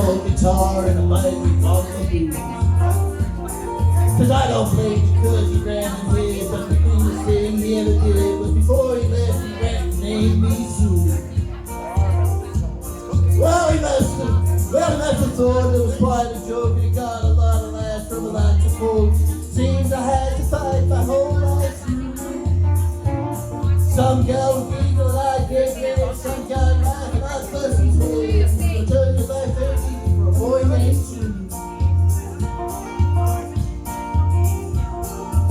old guitar and a mighty bumblebee. Cause I don't blame you cause he ran away, but the biggest thing he ever did was before he left he went and named me Sue. Well, he must have thought it was quite a joke, and he got a lot of laughs from a lot of folks. Seems I had to fight my whole life through. Some girl would giggle like it, some guy laughing like Busty's head. So turn your life empty for a boy named Sue.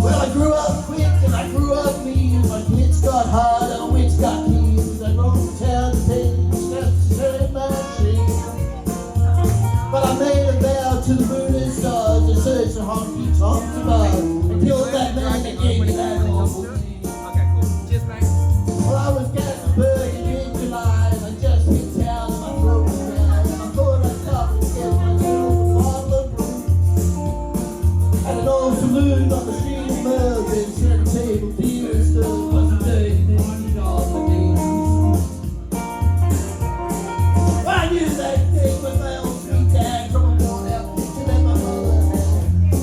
Well, I grew up quick and I grew up mean. My kids got hard and witch got keen. I roamed town to pay steps to turn my shame. But I made a vow to the moon and stars to search the honky tonks above and kill that man that gave me that awful name. Well, I was Gatlinburg in July and I just hit town and my throat was dry. And I thought I'd stop and get myself a bottle of brew. At an old saloon on the street of Melbourne, set a table, beer and stuff was a dirty thing, dog my name. Well, I knew that thing was my old sweet dad from a worn out picture that my mother had.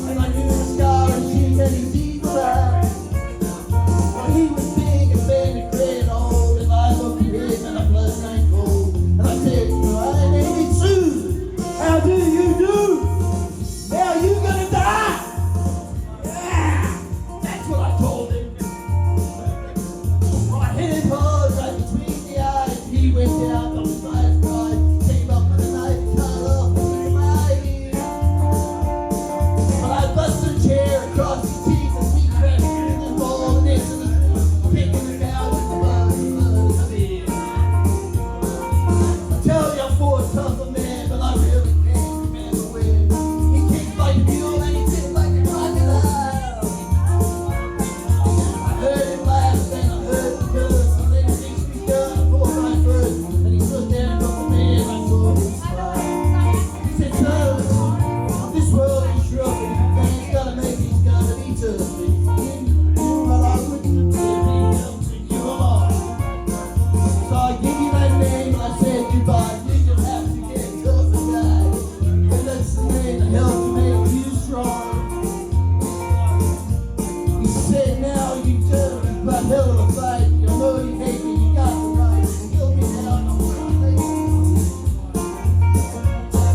And I knew the scar and cheek and his evil eye. Well, he was big and very gray and old, and I looked at him and my blood ran cold. And I said, my name is Sue. How do you do? Now you gonna die? Yeah, that's what I told him. Well, I hit him hard right between the eyes. He went down on his last ride, came up with a knife and cut off my ear. But I busted a chair across his teeth and we crashed in the ball and into the picking it out with the blood of beer. I tell you, I'm for a tougher man, but I really can't remember when. He kicked like a mule and he tipped like a crocodile. I heard him laugh and I heard him curse, and then he reached me down for my first, and he looked down from the man I saw him smile. He said, son, this world is rough and man's gotta make it, gotta be tough. But I wouldn't be able to give him all. So I give you that name and I said goodbye. You're gonna have to get tough and die. And that's the name that helps make you strong. He said now you tell me about hell of a fight. You know you hate me, you got the right to kill me now. I'm gonna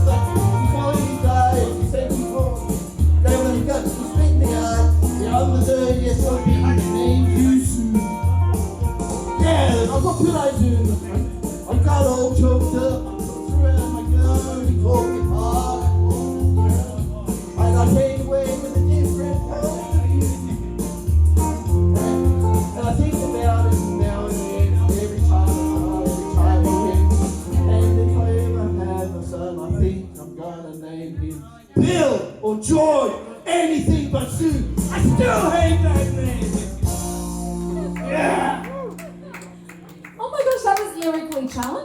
but before you died, he said before that when he got to spit in the eye, yeah, I'm the dirtiest OP that named you Sue. Yeah, what could I do? I got all choked up, I put around my gun, he called me hard. And I came away with a different point. And I think about it now and then, every time I win. And if I ever have a son, I think I'm gonna name him Bill or George, anything but Sue. I still hate that name. Yeah. Oh my gosh, that was lyrically challenging.